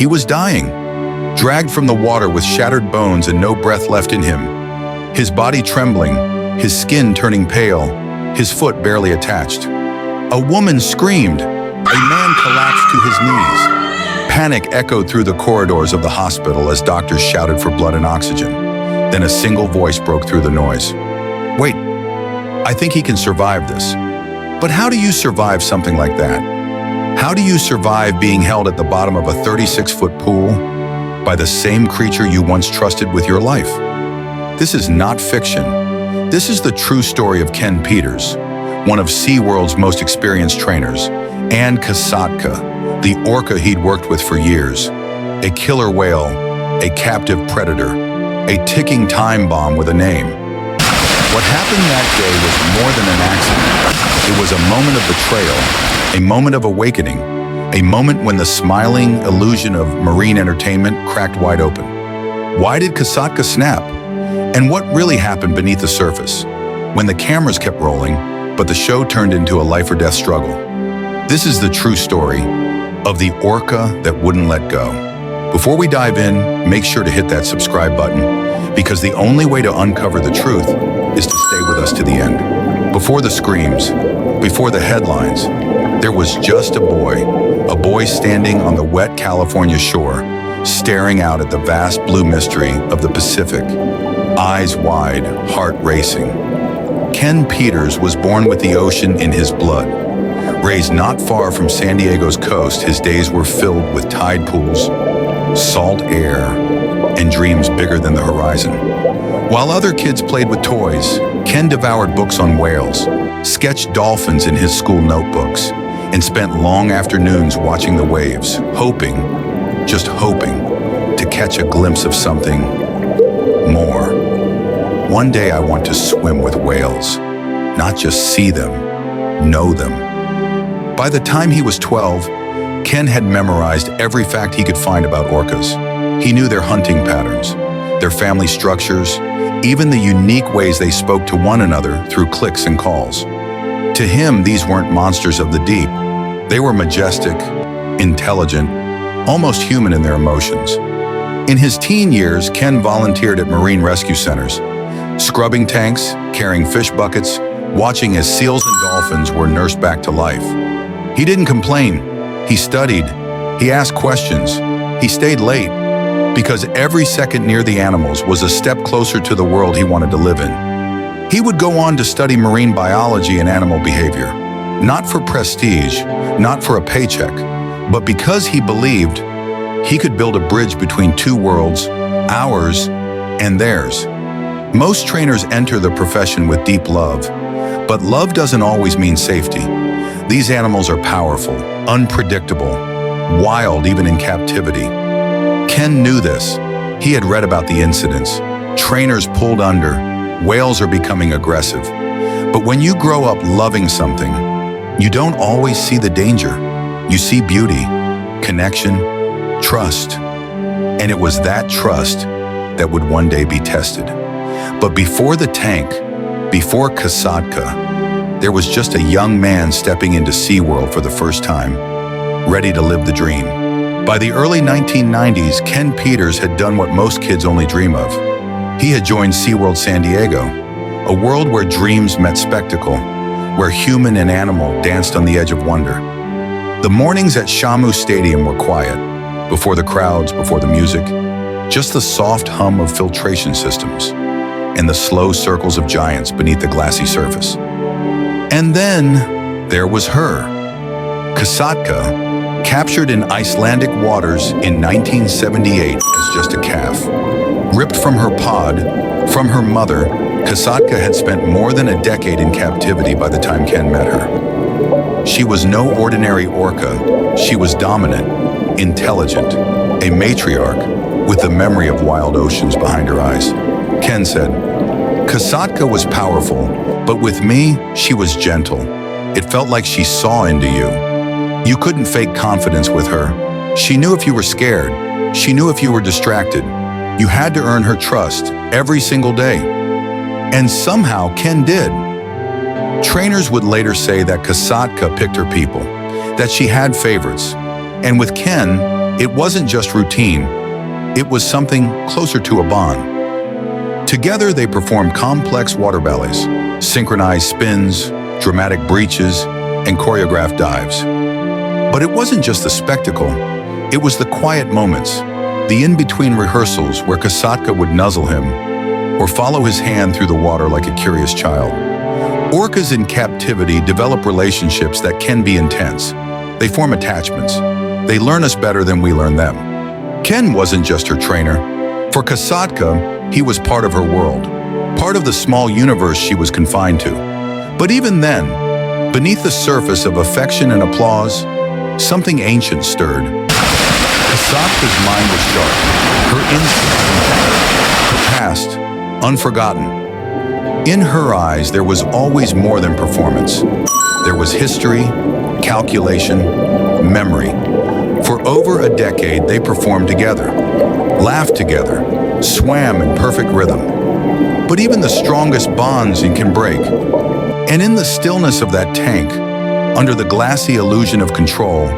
He was dying, dragged from the water with shattered bones and no breath left in him. His body trembling, his skin turning pale, his foot barely attached. A woman screamed. A man collapsed to his knees. Panic echoed through the corridors of the hospital as doctors shouted for blood and oxygen. Then a single voice broke through the noise. Wait, I think he can survive this. But how do you survive something like that? How do you survive being held at the bottom of a 36-foot pool by the same creature you once trusted with your life? This is not fiction. This is the true story of Ken Peters, one of SeaWorld's most experienced trainers, and Kasatka, the orca he'd worked with for years. A killer whale, a captive predator, a ticking time bomb with a name. What happened that day was more than an accident. It was a moment of betrayal, a moment of awakening, a moment when the smiling illusion of marine entertainment cracked wide open. Why did Kasatka snap? And what really happened beneath the surface? When the cameras kept rolling, but the show turned into a life-or-death struggle. This is the true story of the orca that wouldn't let go. Before we dive in, make sure to hit that subscribe button, because the only way to uncover the truth is to stay with us to the end. Before the screams, before the headlines, there was just a boy standing on the wet California shore, staring out at the vast blue mystery of the Pacific, eyes wide, heart racing. Ken Peters was born with the ocean in his blood. Raised not far from San Diego's coast, his days were filled with tide pools, salt air, and dreams bigger than the horizon. While other kids played with toys, Ken devoured books on whales, sketched dolphins in his school notebooks, and spent long afternoons watching the waves, hoping, just hoping, to catch a glimpse of something more. One day I want to swim with whales, not just see them, know them. By the time he was 12, Ken had memorized every fact he could find about orcas. He knew their hunting patterns, their family structures, even the unique ways they spoke to one another through clicks and calls. To him, these weren't monsters of the deep. They were majestic, intelligent, almost human in their emotions. In his teen years, Ken volunteered at marine rescue centers, scrubbing tanks, carrying fish buckets, watching as seals and dolphins were nursed back to life. He didn't complain. He studied. He asked questions. He stayed late, because every second near the animals was a step closer to the world he wanted to live in. He would go on to study marine biology and animal behavior, not for prestige, not for a paycheck, but because he believed he could build a bridge between two worlds, ours and theirs. Most trainers enter the profession with deep love, but love doesn't always mean safety. These animals are powerful, unpredictable, wild even in captivity. Ken knew this. He had read about the incidents. Trainers pulled under, whales are becoming aggressive. But when you grow up loving something, you don't always see the danger. You see beauty, connection, trust. And it was that trust that would one day be tested. But before the tank, before Kasatka, there was just a young man stepping into SeaWorld for the first time, ready to live the dream. By the early 1990s, Ken Peters had done what most kids only dream of. He had joined SeaWorld San Diego, a world where dreams met spectacle, where human and animal danced on the edge of wonder. The mornings at Shamu Stadium were quiet, before the crowds, before the music, just the soft hum of filtration systems and the slow circles of giants beneath the glassy surface. And then there was her, Kasatka, captured in Icelandic waters in 1978 as just a calf. Ripped from her pod, from her mother, Kasatka had spent more than a decade in captivity by the time Ken met her. She was no ordinary orca. She was dominant, intelligent, a matriarch with the memory of wild oceans behind her eyes. Ken said, Kasatka was powerful, but with me, she was gentle. It felt like she saw into you. You couldn't fake confidence with her. She knew if you were scared. She knew if you were distracted. You had to earn her trust every single day. And somehow Ken did. Trainers would later say that Kasatka picked her people, that she had favorites. And with Ken, It wasn't just routine, it was something closer to a bond. Together they performed complex water ballets, synchronized spins, dramatic breaches, and choreographed dives. But it wasn't just the spectacle, it was the quiet moments, the in-between rehearsals where Kasatka would nuzzle him or follow his hand through the water like a curious child. Orcas in captivity develop relationships that can be intense. They form attachments. They learn us better than we learn them. Ken wasn't just her trainer. For Kasatka, he was part of her world, part of the small universe she was confined to. But even then, beneath the surface of affection and applause, something ancient stirred. Kasatka's mind was sharp, her instincts intact, her past unforgotten. In her eyes, there was always more than performance. There was history, calculation, memory. For over a decade, they performed together, laughed together, swam in perfect rhythm. But even the strongest bonds can break. And in the stillness of that tank, under the glassy illusion of control,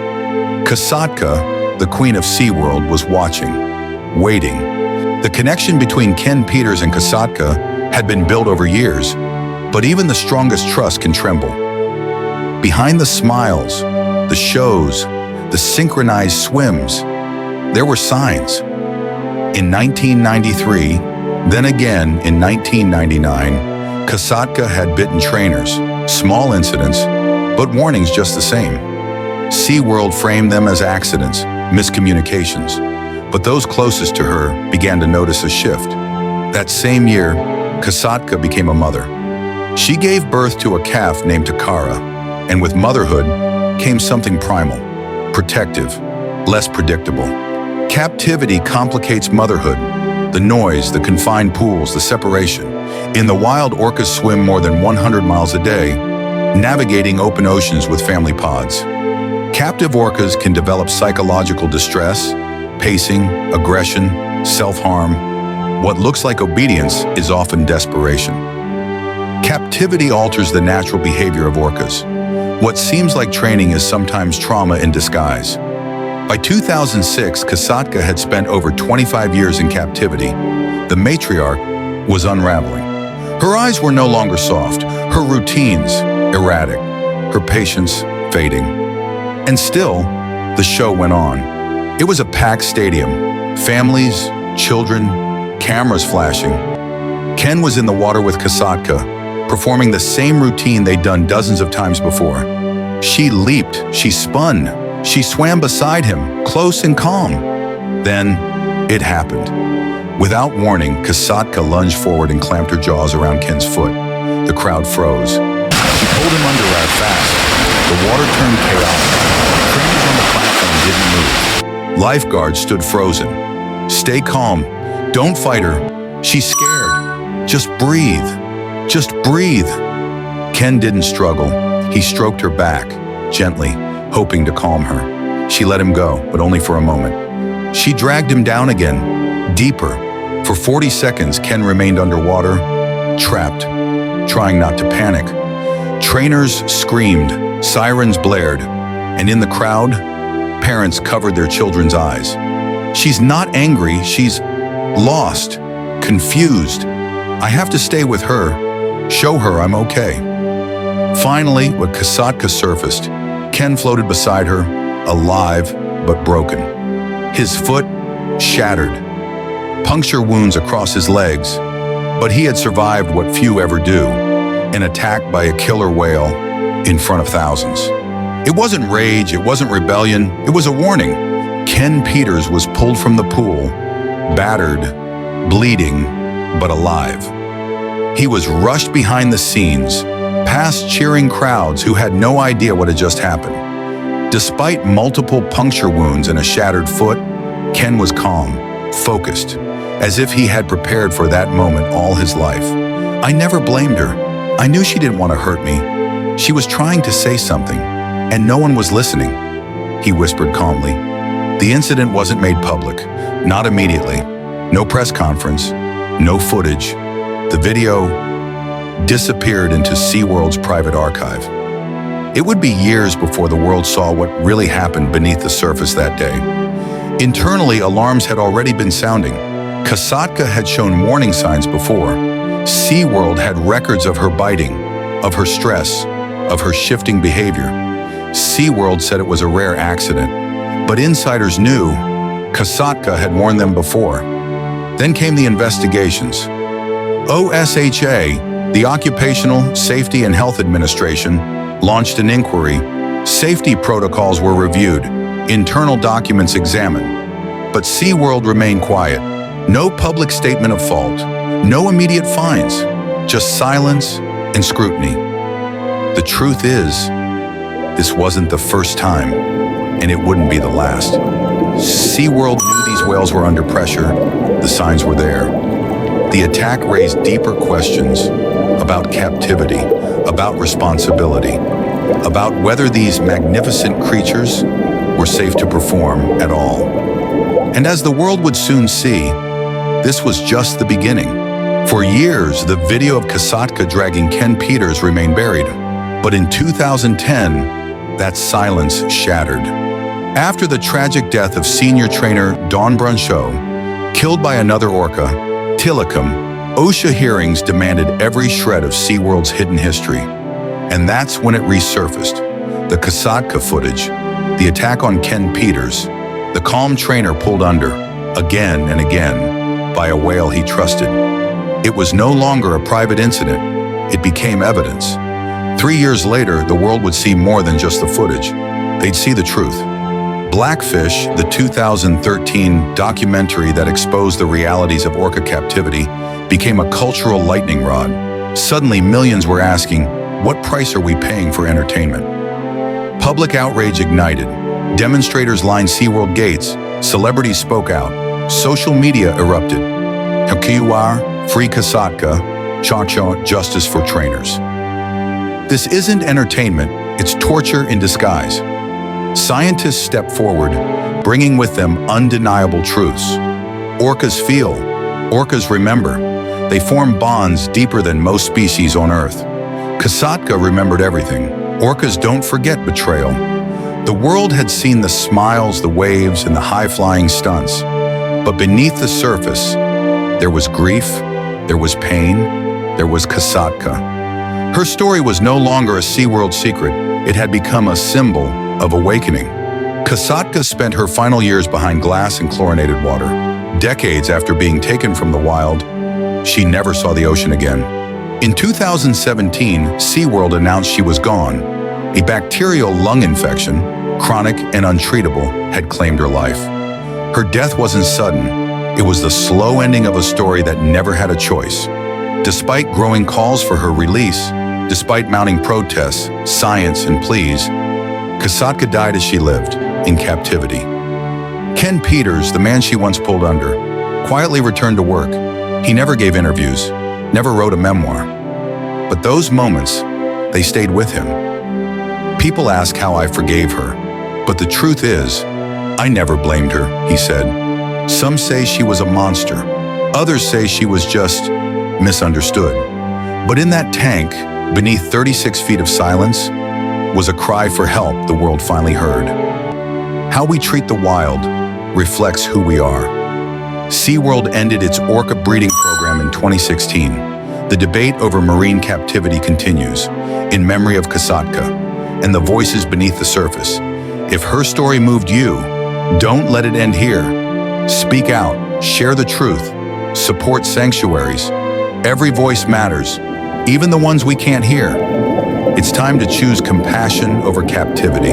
Kasatka, the queen of SeaWorld, was watching, waiting. The connection between Ken Peters and Kasatka had been built over years, but even the strongest trust can tremble. Behind the smiles, the shows, the synchronized swims, there were signs. In 1993, then again in 1999, Kasatka had bitten trainers, small incidents, but warnings just the same. SeaWorld framed them as accidents, miscommunications, but those closest to her began to notice a shift. That same year, Kasatka became a mother. She gave birth to a calf named Takara, and with motherhood came something primal, protective, less predictable. Captivity complicates motherhood. The noise, the confined pools, the separation. In the wild, orcas swim more than 100 miles a day, navigating open oceans with family pods. Captive orcas can develop psychological distress, pacing, aggression, self-harm. What looks like obedience is often desperation. Captivity alters the natural behavior of orcas. What seems like training is sometimes trauma in disguise. By 2006, Kasatka had spent over 25 years in captivity. The matriarch was unraveling. Her eyes were no longer soft, her routines erratic, her patience fading. And still, the show went on. It was a packed stadium, families, children, cameras flashing. Ken was in the water with Kasatka, performing the same routine they'd done dozens of times before. She leaped, she spun, she swam beside him, close and calm. Then, it happened. Without warning, Kasatka lunged forward and clamped her jaws around Ken's foot. The crowd froze. She pulled him under rather fast. The water turned chaotic. Trainers on the platform didn't move. Lifeguards stood frozen. Stay calm. Don't fight her. She's scared. Just breathe. Just breathe. Ken didn't struggle. He stroked her back, gently, hoping to calm her. She let him go, but only for a moment. She dragged him down again, deeper. For 40 seconds, Ken remained underwater, trapped, trying not to panic. Trainers screamed, sirens blared, and in the crowd, parents covered their children's eyes. She's not angry, she's lost, confused. I have to stay with her, show her I'm okay. Finally, when Kasatka surfaced, Ken floated beside her, alive but broken. His foot shattered, puncture wounds across his legs, but he had survived what few ever do, an attack by a killer whale in front of thousands. It wasn't rage, it wasn't rebellion, it was a warning. Ken Peters was pulled from the pool, battered, bleeding, but alive. He was rushed behind the scenes, past cheering crowds who had no idea what had just happened. Despite multiple puncture wounds and a shattered foot, Ken was calm, focused, as if he had prepared for that moment all his life. I never blamed her. I knew she didn't want to hurt me. She was trying to say something, and no one was listening, he whispered calmly. The incident wasn't made public, not immediately. No press conference, no footage. The video disappeared into SeaWorld's private archive. It would be years before the world saw what really happened beneath the surface that day. Internally, alarms had already been sounding. Kasatka had shown warning signs before. SeaWorld had records of her biting, of her stress, of her shifting behavior. SeaWorld said it was a rare accident, but insiders knew Kasatka had warned them before. Then came the investigations. OSHA, the Occupational Safety and Health Administration, launched an inquiry. Safety protocols were reviewed, internal documents examined. But SeaWorld remained quiet. No public statement of fault, no immediate fines, just silence and scrutiny. The truth is, this wasn't the first time, and it wouldn't be the last. SeaWorld knew these whales were under pressure. The signs were there. The attack raised deeper questions about captivity, about responsibility, about whether these magnificent creatures were safe to perform at all. And as the world would soon see, this was just the beginning. For years, the video of Kasatka dragging Ken Peters remained buried. But in 2010, that silence shattered. After the tragic death of senior trainer Dawn Brunchot, killed by another orca, Tilikum, OSHA hearings demanded every shred of SeaWorld's hidden history. And that's when it resurfaced. The Kasatka footage, the attack on Ken Peters, the calm trainer pulled under, again and again, by a whale he trusted. It was no longer a private incident. It became evidence. 3 years later, the world would see more than just the footage. They'd see the truth. Blackfish, the 2013 documentary that exposed the realities of orca captivity, became a cultural lightning rod. Suddenly, millions were asking, what price are we paying for entertainment? Public outrage ignited. Demonstrators lined SeaWorld gates. Celebrities spoke out. Social media erupted. Hakiwar, free Kasatka, Cha-Cha, justice for trainers. This isn't entertainment, it's torture in disguise. Scientists step forward, bringing with them undeniable truths. Orcas feel, orcas remember. They form bonds deeper than most species on Earth. Kasatka remembered everything. Orcas don't forget betrayal. The world had seen the smiles, the waves, and the high-flying stunts. But beneath the surface, there was grief, there was pain, there was Kasatka. Her story was no longer a SeaWorld secret. It had become a symbol of awakening. Kasatka spent her final years behind glass and chlorinated water. Decades after being taken from the wild, she never saw the ocean again. In 2017, SeaWorld announced she was gone. A bacterial lung infection, chronic and untreatable, had claimed her life. Her death wasn't sudden. It was the slow ending of a story that never had a choice. Despite growing calls for her release, despite mounting protests, science, and pleas, Kasatka died as she lived, in captivity. Ken Peters, the man she once pulled under, quietly returned to work. He never gave interviews, never wrote a memoir. But those moments, they stayed with him. People ask how I forgave her, but the truth is, I never blamed her, he said. Some say she was a monster. Others say she was just misunderstood. But in that tank, beneath 36 feet of silence, was a cry for help the world finally heard. How we treat the wild reflects who we are. SeaWorld ended its orca breeding program in 2016. The debate over marine captivity continues, in memory of Kasatka, and the voices beneath the surface. If her story moved you, don't let it end here. Speak out, share the truth, support sanctuaries. Every voice matters, even the ones we can't hear. It's time to choose compassion over captivity.